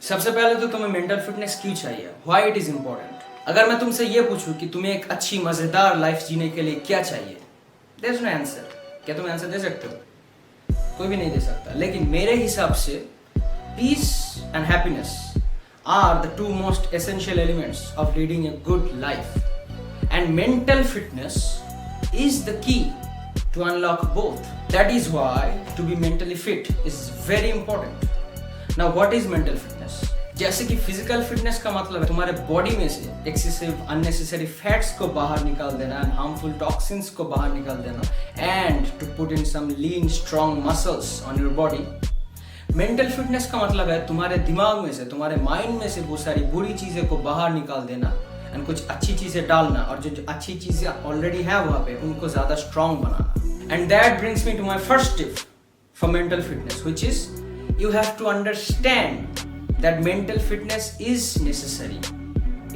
सबसे पहले तो तुम्हें मेंटल फिटनेस क्यों चाहिए, व्हाई इट इज इंपॉर्टेंट। अगर मैं तुमसे ये पूछूं कि तुम्हें एक अच्छी मजेदार लाइफ जीने के लिए क्या चाहिए, देयर इज नो आंसर। क्या तुम आंसर दे सकते हो? कोई भी नहीं दे सकता। लेकिन मेरे हिसाब से peace and happiness are the two most essential elements of leading a good life, and mental fitness is the key to unlock both. That is why to be mentally fit is very important. Now what is mental fitness? जैसे कि physical fitness का मतलब है तुम्हारे body में से excessive unnecessary fats को बाहर निकाल देना एंड हार्मफुल टॉक्सिन्स को बाहर निकाल देना and to put in some lean strong muscles on your body. Mental fitness का मतलब है तुम्हारे दिमाग में से, तुम्हारे माइंड में से बहुत सारी बुरी चीजें को बाहर निकाल देना एंड कुछ अच्छी चीजें डालना, और जो अच्छी चीजें ऑलरेडी है वहां पे उनको ज्यादा स्ट्रॉन्ग बनाना। And that brings me to my first tip for mental fitness, which is you have to understand that mental fitness is necessary.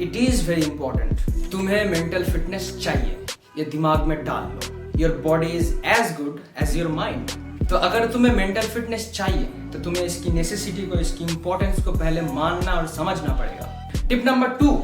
It is very important. तुम्हें मेंटल फिटनेस चाहिए, ये दिमाग में डाल लो। Your body is as good as your mind. तो अगर तुम्हें मेंटल फिटनेस चाहिए तो तुम्हें इसकी नेसेसिटी को, इसकी इंपॉर्टेंस को पहले मानना और समझना पड़ेगा। टिप नंबर 2,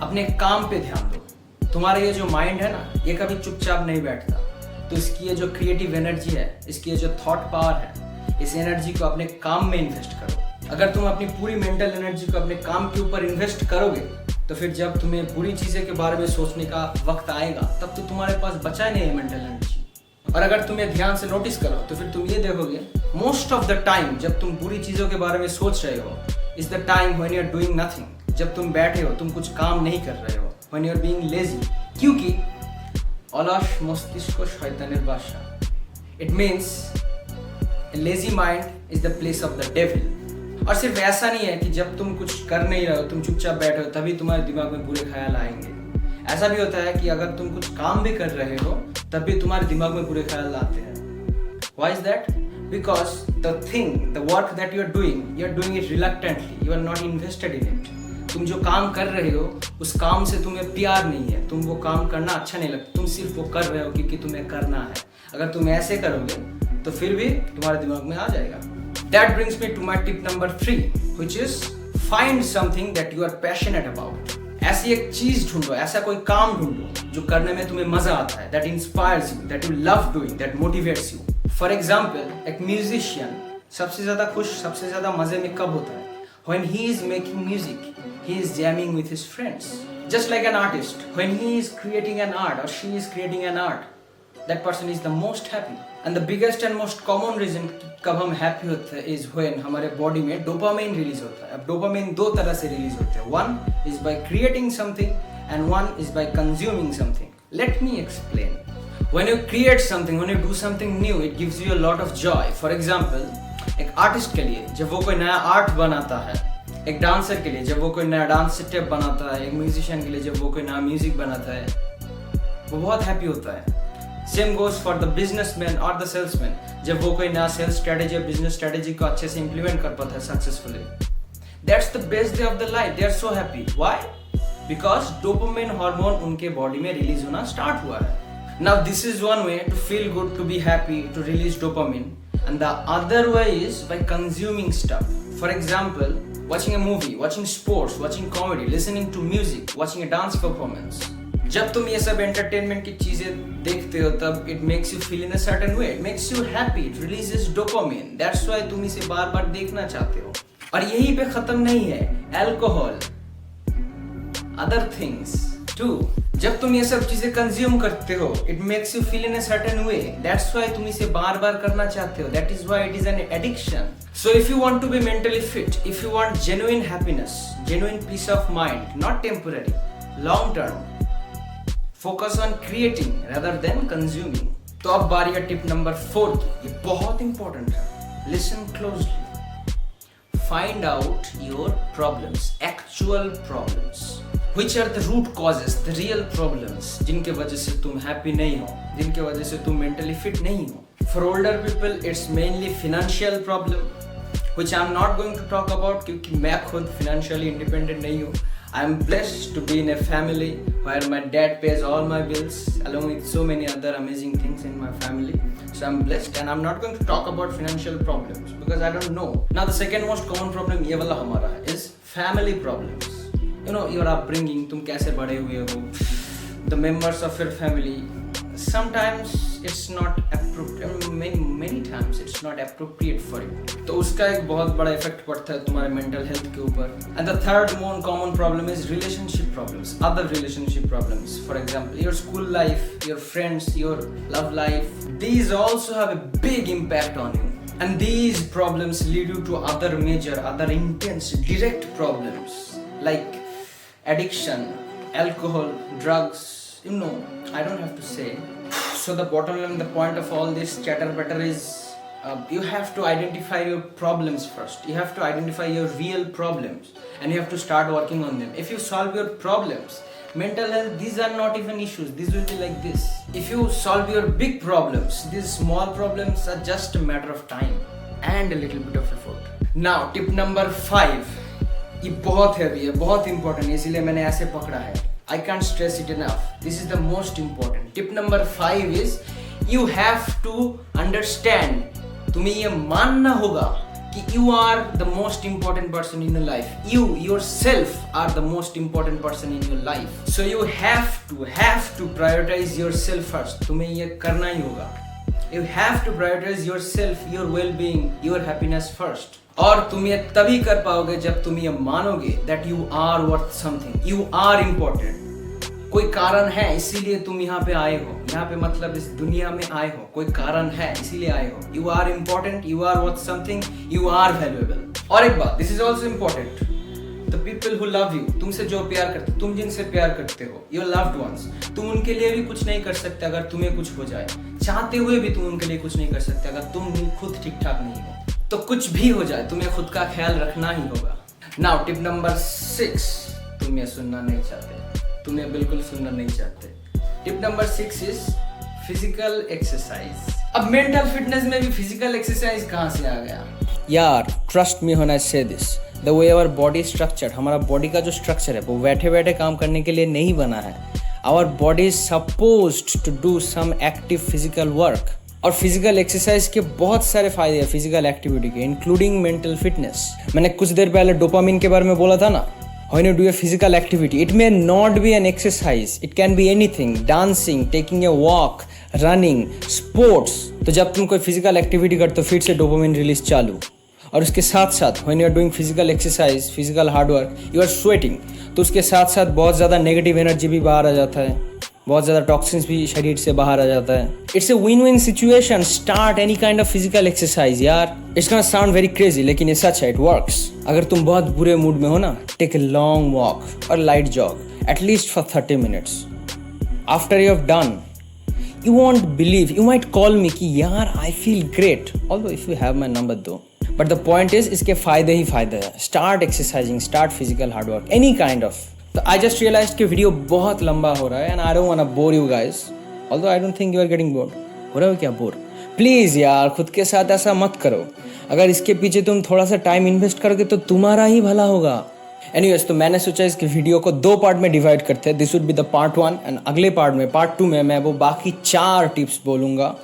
अपने काम पे ध्यान दो। तुम्हारा ये जो माइंड है ना, ये कभी चुपचाप नहीं बैठता। तो इसकी ये जो क्रिएटिव एनर्जी है, इसकी ये जो थॉट पावर है, इस एनर्जी को अपने काम में इन्वेस्ट करो। अगर तुम अपनी पूरी मेंटल एनर्जी को अपने काम के ऊपर इन्वेस्ट करोगे तो फिर जब तुम्हें बुरी चीजें के बारे में सोचने का वक्त आएगा तब तो तुम्हारे पास बचा नहीं है मेंटल एनर्जी। और अगर तुम्हें ध्यान से नोटिस करो तो फिर तुम ये देखोगे मोस्ट ऑफ द टाइम जब तुम बुरी चीजों के बारे में सोच रहे हो is the time when you are doing nothing. जब तुम बैठे हो, तुम कुछ काम नहीं कर रहे हो, when you are being lazy, क्योंकि अलस मस्तिष्क शैतानेर बासा। It means a lazy mind is the place of the devil। और सिर्फ ऐसा नहीं है कि जब तुम कुछ कर नहीं रहे हो, तुम चुपचाप बैठे हो, तभी तुम्हारे दिमाग में बुरे ख्याल आएंगे। ऐसा भी होता है कि अगर तुम कुछ काम भी कर रहे हो तब भी तुम्हारे दिमाग में बुरे ख्याल आते हैं। Why is that? Because the work that you are doing it reluctantly, you are not invested in it। तुम जो काम कर रहे हो उस काम से तुम्हें प्यार नहीं है, तुम वो काम करना अच्छा नहीं लगता, तुम सिर्फ वो कर रहे हो क्योंकि तुम्हें करना है। अगर तुम ऐसे करोगे तो फिर भी तुम्हारे दिमाग में आ जाएगा। That brings me to my tip number 3, which is find something that you are passionate about। ऐसी एक चीज ढूंढो, ऐसा कोई काम ढूंढो जो करने में तुम्हें मजा आता है, that inspires you, that you love doing, that motivates you। For example, एक म्यूजिशियन सबसे ज्यादा खुश, सबसे ज्यादा मजे में कब होता है? When he is making music, he is jamming with his friends। Just like an artist, when he is creating an art or she is creating an art, that person is the most happy। And the biggest and most common reason कब हम happy होते हैं is when हमारे body में dopamine release होता है। अब dopamine दो तरह से release होते हैं, one is by creating something and one is by consuming something। Let me explain। When you create something, when you do something new, it gives you a lot of joy। For example, एक artist के लिए जब वो कोई नया art बनाता है, एक डांसर के लिए जब वो कोई नया डांस स्टेप बनाता है, एक म्यूजिशियन के लिए जब वो कोई नया म्यूजिक बनाता है, वो बहुत हैप्पी होता है। Same goes for the businessman और द सेल्समैन, जब वो कोई नया सेल्स स्ट्रेटेजी, बिजनेस स्ट्रेटेजी को अच्छे से इंप्लीमेंट कर पाता है successfully. That's the best day of the life, they are so happy. Why? Because dopamine hormone उनके बॉडी में रिलीज होना स्टार्ट हुआ है। Now this is one way to feel good, to be happy, to release dopamine. And the other way is by consuming stuff। For example, watching a movie, watching sports, watching comedy, listening to music, watching a dance performance। जब तुम ये सब entertainment की चीजें देखते हो तब it makes you feel in a certain way, it makes you happy, it releases dopamine। That's why तुम इसे बार बार देखना चाहते हो। और यहीं पे खत्म नहीं है, alcohol, other things too। जब तुम ये सब चीजें कंज्यूम करते हो it makes you feel in a certain way, that's why तुम इसे बार बार करना चाहते हो, that is why it is an addiction। So if you want to be mentally fit, if you want genuine happiness, genuine peace of mind, not temporary, long term, focus on creating rather than consuming। तो अब बारी है tip number 4 की, ये बहुत important है। Listen closely। Find out your problems, actual problems। Which are the root causes, the real problems जिनके वजह से तुम happy नहीं हो, जिनके वजह से तुम mentally fit नहीं हो। For older people, it's mainly financial problem, which I'm not going to talk about क्योंकि मैं खुद financially independent नहीं हूँ। I'm blessed to be in a family where my dad pays all my bills along with so many other amazing things in my family. So I'm blessed, and I'm not going to talk about financial problems because I don't know. Now the second most common problem ये वाला हमारा है is family problems. You know, your upbringing, तुम कैसे बड़े हुए हो, the members of your family. Sometimes it's not appropriate, many times it's not appropriate for you. तो उसका एक बहुत बड़ा इफेक्ट पड़ता है तुम्हारे मेंटल हेल्थ के ऊपर. And the third more common problem is relationship problems, other relationship problems. For example, your school life, your friends, your love life. These also have a big impact on you. And these problems lead you to other major, other intense, direct problems like addiction, alcohol, drugs. You know, I don't have to say. So the bottom line, the point of all this chatter better is you have to identify your problems first. You have to identify your real problems and you have to start working on them. If you solve your problems, mental health, these are not even issues. These will be like this. If you solve your big problems, these small problems are just a matter of time and a little bit of effort. Now tip number 5. ये बहुत heavy है, बहुत important है, इसीलिए मैंने ऐसे पकड़ा है. I can't stress it enough. This is the most important. Tip number 5 is you have to understand. तुम्हें ये मानना होगा कि you are the most important person in your life. You yourself are the most important person in your life. So you have to prioritize yourself first. तुम्हें ये करना ही होगा. You have to prioritize yourself, your well-being, your happiness first. और तुम ये तभी कर पाओगे जब तुम ये मानोगे that you are worth something, you are important. कोई कारण है इसीलिए तुम यहाँ पे आए हो, यहाँ पे मतलब इस दुनिया में आए हो, कोई कारण है इसीलिए आए हो. You are important, you are worth something, you are valuable. और एक बात, this is also important. The people who love you, तुमसे जो प्यार करते, तुम जिनसे प्यार करते हो, your loved ones, तुम उनके लिए भी कुछ नहीं कर सकते अगर तुम्हें कुछ हो जाए. चाहते हुए भी तुम उनके लिए कुछ नहीं कर सकते अगर तुम खुद ठीक ठाक नहीं हो. तो कुछ भी हो जाए तुम्हें खुद का ख्याल रखना ही होगा. Now tip number 6. तुम ये सुनना नहीं चाहते, तुम ये बिल्कुल सुनना नहीं चाहते. Tip number 6 is physical exercise. अब मेंटल फिटनेस में भी फिजिकल एक्सरसाइज कहाँ से आ गया यार? Trust me when I say this, the way our body structure, हमारा बॉडी का जो स्ट्रक्चर है वो बैठे बैठे काम करने के लिए नहीं बना है. Our body is supposed to do some active physical work. और फिजिकल एक्सरसाइज के बहुत सारे फायदे हैं फिजिकल एक्टिविटी के, इंक्लूडिंग मेंटल फिटनेस. मैंने कुछ देर पहले डोपामिन के बारे में बोला था ना. When you do a physical activity, it may not be an exercise, it can be anything, dancing, taking a walk, running, sports. तो जब तुम कोई फिजिकल एक्टिविटी करते हो फिर से डोपामिन रिलीज चालू. और उसके साथ साथ when you are doing physical exercise, physical hard work, you are sweating. तो उसके साथ साथ बहुत ज़्यादा नेगेटिव एनर्जी भी बाहर आ जाता है, बहुत ज़्यादा टॉक्सिन्स भी शरीर से बाहर आ जाता है. It's a win-win situation. Start any kind of physical exercise यार. It's gonna sound very crazy लेकिन ये सच है, इट वर्क्स. अगर तुम बहुत बुरे मूड में हो ना, टेक ए लॉन्ग वॉक और light jog at least for 30 minutes. After you have done, you won't believe, you might call मी कि यार I feel great, although if you have my number दो. बट द पॉइंट इज इसके फायदे ही फायदे हैं. Start exercising, start physical hard work, any kind of. तो I just realise कि video बहुत लंबा हो रहा है and I don't want to bore you guys, although I don't think you are getting bored. हो रहा हो क्या बोर? प्लीज़ यार खुद के साथ ऐसा मत करो. अगर इसके पीछे तुम थोड़ा सा टाइम इन्वेस्ट करोगे तो तुम्हारा ही भला होगा. एनीवेज, तो मैंने सोचा इसके वीडियो को 2 पार्ट में डिवाइड करते हैं. This would be the part 1 and अगले पार्ट में, पार्ट 2 में मैं वो बाकी 4 टिप्स बोलूँगा.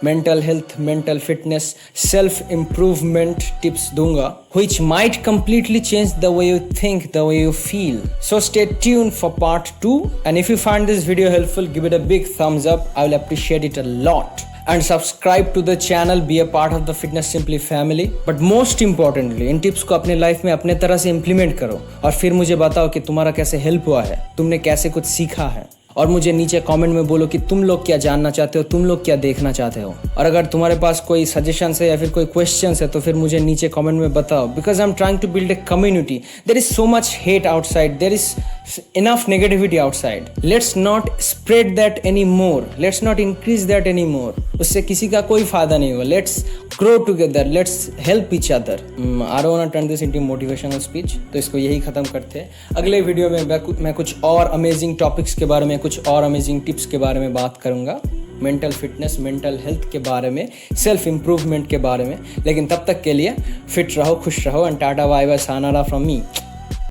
Mental health, mental fitness, self improvement tips दूंगा which might completely change the way you think, the way you feel. So stay tuned for part 2, and if you find this video helpful, give it a big thumbs up. I will appreciate it a lot. And subscribe to the channel, be a part of the Fitness Simply family. But most importantly, in tips को अपने life में अपने तरह से implement करो और फिर मुझे बताओ कि तुम्हारा कैसे हेल्प हुआ है, तुमने कैसे कुछ सीखा है. और मुझे नीचे कमेंट में बोलो कि तुम लोग क्या जानना चाहते हो, तुम लोग क्या देखना चाहते हो. और अगर तुम्हारे पास कोई सजेशंस है या फिर कोई क्वेश्चंस है तो फिर मुझे नीचे कमेंट में बताओ. Because I am trying to build a community. There is so much hate outside, there is enough negativity outside. Let's not spread that anymore. Let's not increase that anymore. उससे किसी का कोई फायदा नहीं होगा. Let's grow together. Let's help each other. I don't want to turn this into motivational speech. तो इसको यही ख़त्म करते हैं. अगले वीडियो में मैं कुछ और अमेजिंग टॉपिक्स के बारे में, कुछ और अमेजिंग टिप्स के बारे में बात करूँगा. मेंटल फिटनेस, मेंटल हेल्थ के बारे में, सेल्फ इम्प्रूवमेंट के बारे में. लेकिन तब तक के लिए फिट रहो, खुश रहो, and tata bye bye, sayonara from me.